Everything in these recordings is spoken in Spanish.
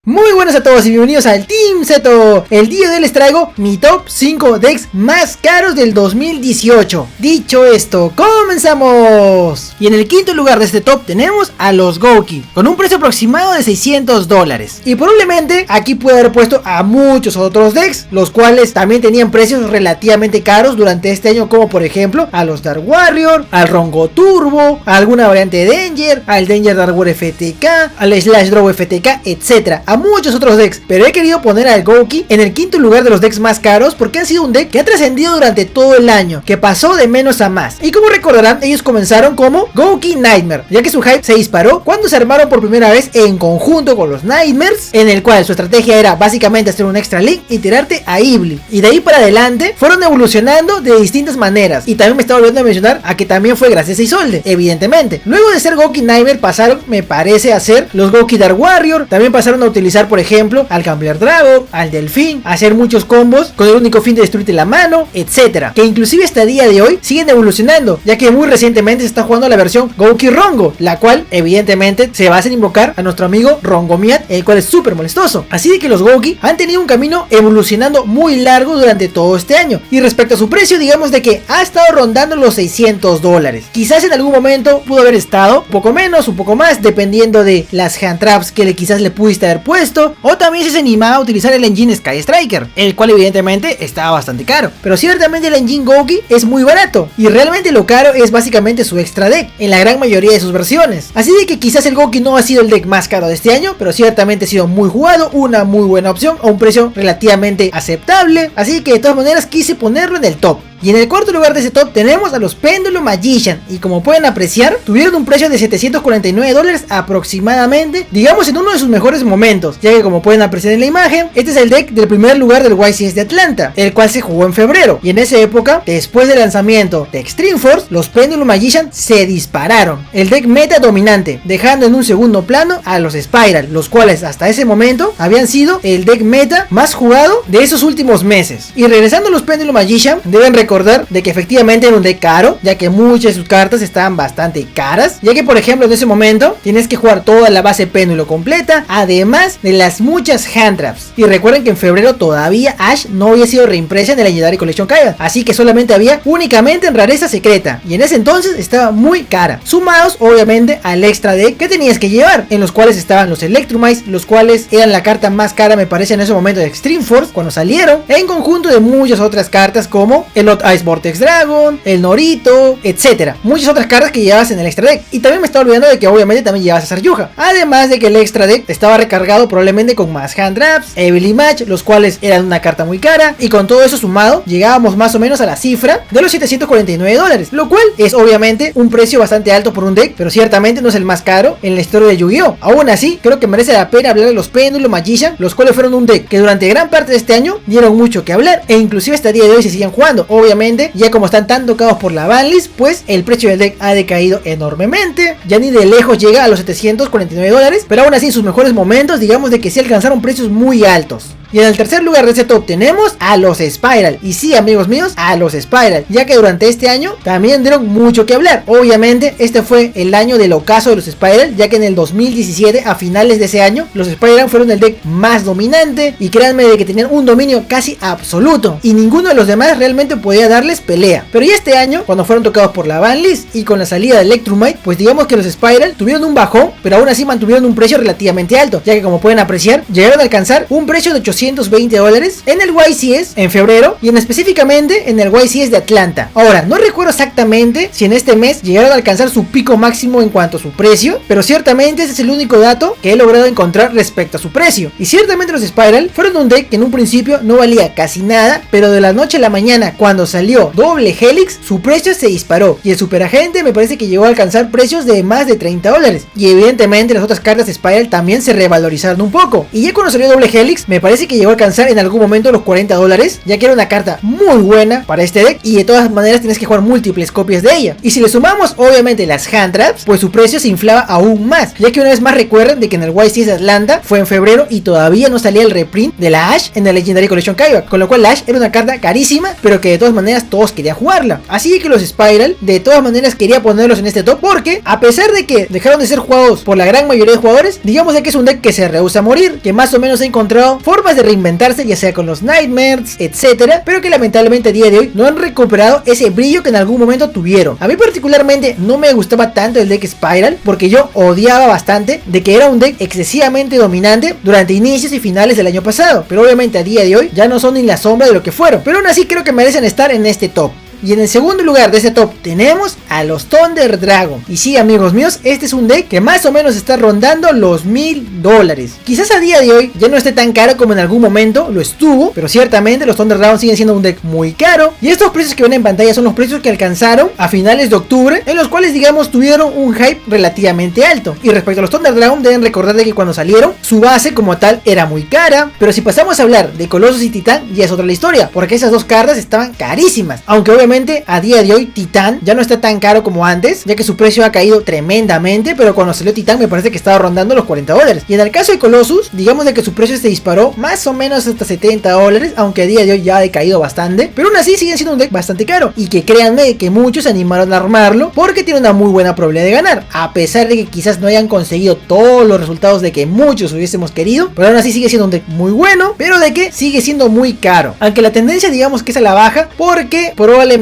Muy buenas a todos y bienvenidos al Team Zeto. El día de hoy les traigo mi top 5 decks más caros del 2018. Dicho esto, comenzamos. Y en el quinto lugar de este top tenemos a los Gouki, con un precio aproximado de $600. Y probablemente aquí puede haber puesto a muchos otros decks, los cuales también tenían precios relativamente caros durante este año, como por ejemplo a los Dark Warrior, al Rongo Turbo, a alguna variante de Danger, al Danger Dark War FTK, al Slash Draw FTK, etc. A muchos otros decks, pero he querido poner al Gouki en el quinto lugar de los decks más caros porque han sido un deck que ha trascendido durante todo el año, que pasó de menos a más. Y como recordarán, ellos comenzaron como Gouki Nightmare, ya que su hype se disparó cuando se armaron por primera vez en conjunto con los Nightmares, en el cual su estrategia era básicamente hacer un extra link y tirarte a Iblis. Y de ahí para adelante fueron evolucionando de distintas maneras. Y también me estaba olvidando de mencionar a que también fue gracias a Isolde, evidentemente. Luego de ser Gouki Nightmare pasaron, me parece, a ser los Gouki Dark Warrior. También pasaron a utilizar, por ejemplo, al Gambler Dragon, al Delfín, a hacer muchos combos con el único fin de destruirte la mano, etcétera, que inclusive hasta el día de hoy siguen evolucionando, ya que muy recientemente se está jugando la versión Gouki Rongo, la cual evidentemente se basa en invocar a nuestro amigo Rongomiat, el cual es súper molestoso. Así de que los Gouki han tenido un camino evolucionando muy largo durante todo este año. Y respecto a su precio, digamos de que ha estado rondando los $600. Quizás en algún momento pudo haber estado un poco menos, un poco más, dependiendo de las hand traps que quizás le pudiste haber puesto, o también si se animaba a utilizar el engine Sky Striker, el cual evidentemente estaba bastante caro. Pero ciertamente el engine Gouki es muy barato, y realmente lo caro es básicamente su extra deck, en la gran mayoría de sus versiones. Así de que quizás el Gouki no ha sido el deck más caro de este año, pero ciertamente ha sido muy jugado, una muy buena opción, a un precio relativamente aceptable. Así que de todas maneras quise ponerlo en el top. Y en el cuarto lugar de ese top tenemos a los Pendulum Magician, y como pueden apreciar, tuvieron un precio de $749 aproximadamente, digamos en uno de sus mejores momentos, ya que como pueden apreciar en la imagen, este es el deck del primer lugar del YCS de Atlanta, el cual se jugó en febrero, y en esa época, después del lanzamiento de Extreme Force, los Pendulum Magician se dispararon, el deck meta dominante, dejando en un segundo plano a los Spiral, los cuales hasta ese momento habían sido el deck meta más jugado de esos últimos meses. Y regresando a los Pendulum Magician, deben recordar de que efectivamente era un deck caro, ya que muchas de sus cartas estaban bastante caras, ya que por ejemplo en ese momento tienes que jugar toda la base péndulo completa, además de las muchas hand traps. Y recuerden que en febrero todavía Ash no había sido reimpresa en el Legendary Collection Kaiba, así que solamente había únicamente en rareza secreta, y en ese entonces estaba muy cara, sumados obviamente al extra deck que tenías que llevar, en los cuales estaban los Electrumites, los cuales eran la carta más cara me parece en ese momento de Extreme Force cuando salieron, en conjunto de muchas otras cartas como el Ice Vortex Dragon, el Norito, etcétera. Muchas otras cartas que llevabas en el extra deck. Y también me estaba olvidando de que obviamente también llevabas a Saryuja. Además de que el extra deck estaba recargado probablemente con más hand traps, Evil Match, los cuales eran una carta muy cara. Y con todo eso sumado, llegábamos más o menos a la cifra de los $749. Lo cual es obviamente un precio bastante alto por un deck, pero ciertamente no es el más caro en la historia de Yu-Gi-Oh! Aún así, creo que merece la pena hablar de los Pendulum Magician, los cuales fueron un deck que durante gran parte de este año dieron mucho que hablar. E inclusive hasta el día de hoy se siguen jugando. Obviamente, ya como están tan tocados por la banlist, pues el precio del deck ha decaído enormemente, ya ni de lejos llega a los $749, pero aún así en sus mejores momentos digamos de que sí alcanzaron precios muy altos. Y en el tercer lugar de este top tenemos a los Spiral. Y sí, amigos míos, a los Spiral, ya que durante este año también dieron mucho que hablar. Obviamente este fue el año del ocaso de los Spiral, ya que en el 2017, a finales de ese año, los Spiral fueron el deck más dominante. Y créanme de que tenían un dominio casi absoluto, y ninguno de los demás realmente podía darles pelea. Pero ya este año, cuando fueron tocados por la banlist y con la salida de Electrumite, pues digamos que los Spiral tuvieron un bajón, pero aún así mantuvieron un precio relativamente alto, ya que como pueden apreciar, llegaron a alcanzar un precio de $820 en el YCS en febrero, y específicamente en el YCS de Atlanta. Ahora, no recuerdo exactamente si en este mes llegaron a alcanzar su pico máximo en cuanto a su precio, pero ciertamente ese es el único dato que he logrado encontrar respecto a su precio. Y ciertamente los Spiral fueron un deck que en un principio no valía casi nada, pero de la noche a la mañana, cuando salió doble Helix, su precio se disparó, y el super agente me parece que llegó a alcanzar precios de más de $30, y evidentemente las otras cartas Spiral también se revalorizaron un poco. Y ya cuando salió doble Helix, me parece parece que llegó a alcanzar en algún momento los $40, ya que era una carta muy buena para este deck y de todas maneras tienes que jugar múltiples copias de ella. Y si le sumamos obviamente las hand traps, pues su precio se inflaba aún más, ya que una vez más recuerden de que en el YCS Atlanta fue en febrero y todavía no salía el reprint de la Ash en la Legendary Collection Kaiba, con lo cual la Ash era una carta carísima, pero que de todas maneras todos querían jugarla. Así que los Spiral de todas maneras quería ponerlos en este top, porque a pesar de que dejaron de ser jugados por la gran mayoría de jugadores, digamos de que es un deck que se rehúsa a morir, que más o menos ha encontrado formas de reinventarse, ya sea con los Nightmares, etcétera, pero que lamentablemente a día de hoy no han recuperado ese brillo que en algún momento tuvieron. A mí particularmente no me gustaba tanto el deck Spiral, porque yo odiaba bastante de que era un deck excesivamente dominante durante inicios y finales del año pasado, pero obviamente a día de hoy ya no son ni la sombra de lo que fueron, pero aún así creo que merecen estar en este top. Y en el segundo lugar de este top tenemos a los Thunder Dragon. Y sí, amigos míos, este es un deck que más o menos está rondando los $1000. Quizás a día de hoy ya no esté tan caro como en algún momento lo estuvo, pero ciertamente los Thunder Dragon siguen siendo un deck muy caro. Y estos precios que ven en pantalla son los precios que alcanzaron a finales de octubre, en los cuales digamos tuvieron un hype relativamente alto. Y respecto a los Thunder Dragon, deben recordar de que cuando salieron su base como tal era muy cara, pero si pasamos a hablar de Colossus y Titán ya es otra la historia, porque esas dos cartas estaban carísimas, aunque obviamente a día de hoy Titán ya no está tan caro como antes, ya que su precio ha caído tremendamente, pero cuando salió Titán me parece que estaba rondando los $40. Y en el caso de Colossus, digamos de que su precio se disparó más o menos hasta $70, aunque a día de hoy ya ha decaído bastante, pero aún así siguen siendo un deck bastante caro, y que créanme que muchos se animaron a armarlo porque tiene una muy buena probabilidad de ganar, a pesar de que quizás no hayan conseguido todos los resultados de que muchos hubiésemos querido, pero aún así sigue siendo un deck muy bueno, pero de que sigue siendo muy caro, aunque la tendencia digamos que es a la baja, porque probablemente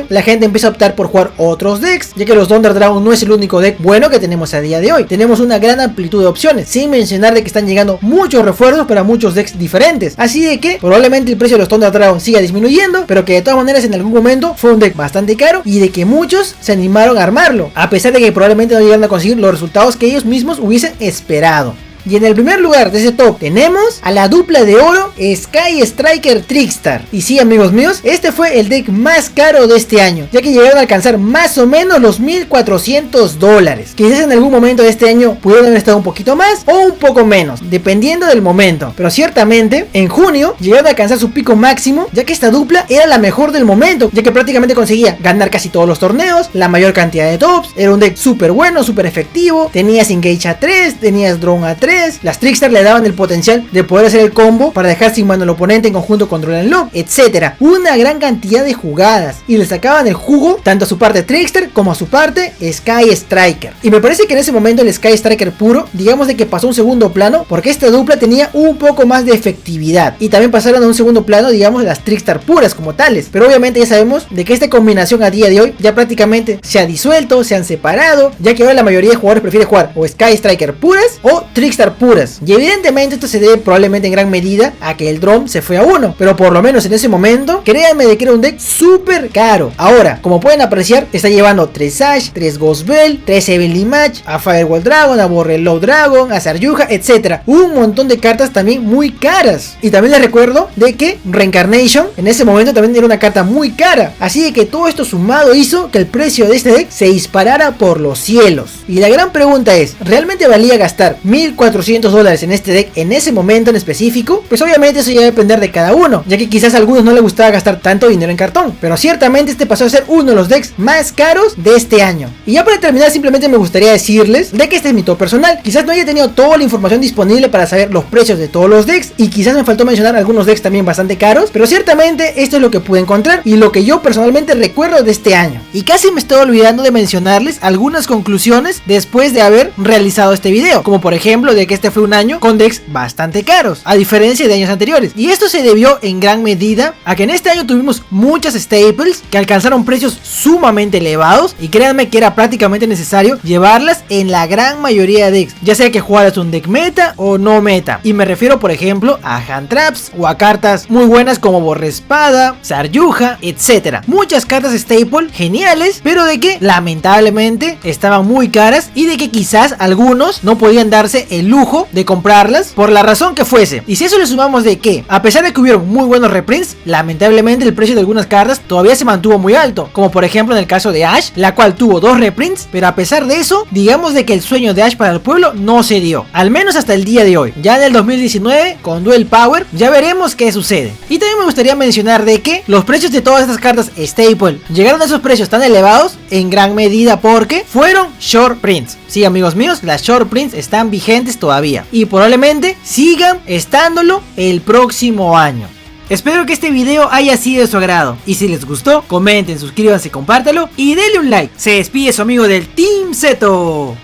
la gente empieza a optar por jugar otros decks, ya que los Thunder Dragon no es el único deck bueno que tenemos a día de hoy. Tenemos una gran amplitud de opciones, sin mencionar de que están llegando muchos refuerzos para muchos decks diferentes, así de que probablemente el precio de los Thunder Dragon siga disminuyendo, pero que de todas maneras en algún momento fue un deck bastante caro y de que muchos se animaron a armarlo, a pesar de que probablemente no llegaron a conseguir los resultados que ellos mismos hubiesen esperado. Y en el primer lugar de ese top tenemos a la dupla de oro Sky Striker Trickstar. Y sí, amigos míos, este fue el deck más caro de este año, ya que llegaron a alcanzar más o menos los $1400. Quizás en algún momento de este año pudieron haber estado un poquito más o un poco menos, dependiendo del momento, pero ciertamente en junio llegaron a alcanzar su pico máximo, ya que esta dupla era la mejor del momento, ya que prácticamente conseguía ganar casi todos los torneos, la mayor cantidad de tops, era un deck súper bueno, súper efectivo, tenías Engage a 3, tenías Drone a 3, las Trickstar le daban el potencial de poder hacer el combo para dejar sin mano al oponente en conjunto con Drone and Lock, etc. Una gran cantidad de jugadas y le sacaban el jugo tanto a su parte Trickster como a su parte Sky Striker. Y me parece que en ese momento el Sky Striker puro, digamos de que pasó a un segundo plano porque esta dupla tenía un poco más de efectividad. Y también pasaron a un segundo plano, digamos, las Trickstar puras como tales. Pero obviamente ya sabemos de que esta combinación a día de hoy ya prácticamente se ha disuelto, se han separado, ya que ahora la mayoría de jugadores prefiere jugar o Sky Striker puras o Trickstar puras. Y evidentemente esto se debe probablemente en gran medida a que el Drone se fue a 1, pero por lo menos en ese momento créanme de que era un deck súper caro. Ahora, como pueden apreciar, está llevando 3 Ash, 3 Ghost Bell, 3 Heavenly Match, a Firewall Dragon, a Borreload Dragon, a Saryuja, etc. Un montón de cartas también muy caras. Y también les recuerdo de que Reincarnation en ese momento también era una carta muy cara, así de que todo esto sumado hizo que el precio de este deck se disparara por los cielos. Y la gran pregunta es, ¿realmente valía gastar $1400 en este deck en ese momento en específico? Pues obviamente eso ya va a depender de cada uno, ya que quizás a algunos no les gustaba gastar tanto dinero en cartón, pero ciertamente este pasó a ser uno de los decks más caros de este año. Y ya para terminar, simplemente me gustaría decirles de que este es mi top personal. Quizás no haya tenido toda la información disponible para saber los precios de todos los decks, y quizás me faltó mencionar algunos decks también bastante caros, pero ciertamente esto es lo que pude encontrar y lo que yo personalmente recuerdo de este año. Y casi me estoy olvidando de mencionarles algunas conclusiones después de haber realizado este video, como por ejemplo de que este fue un año con decks bastante caros, a diferencia de años anteriores, y esto se debió en gran medida a que en este año tuvimos muchas staples que alcanzaron precios sumamente elevados, y créanme que era prácticamente necesario llevarlas en la gran mayoría de decks, ya sea que jugaras un deck meta o no meta, y me refiero por ejemplo a hand traps o a cartas muy buenas como Borrespada, Saryuja, etc. Muchas cartas staple geniales, pero de que lamentablemente estaban muy caras y de que quizás algunos no podían darse el el lujo de comprarlas por la razón que fuese. Y si eso le sumamos de que, a pesar de que hubieron muy buenos reprints, lamentablemente el precio de algunas cartas todavía se mantuvo muy alto, como por ejemplo en el caso de Ash, la cual tuvo 2 reprints, pero a pesar de eso, digamos de que el sueño de Ash para el pueblo no se dio, al menos hasta el día de hoy. Ya en el 2019, con Duel Power, ya veremos qué sucede. Y también me gustaría mencionar de que los precios de todas estas cartas Staple llegaron a esos precios tan elevados en gran medida porque fueron short prints. Sí, amigos míos, las short prints están vigentes todavía y probablemente sigan estándolo el próximo año. Espero que este video haya sido de su agrado y si les gustó, comenten, suscríbanse, compártalo y denle un like. Se despide su amigo del Team Zeto.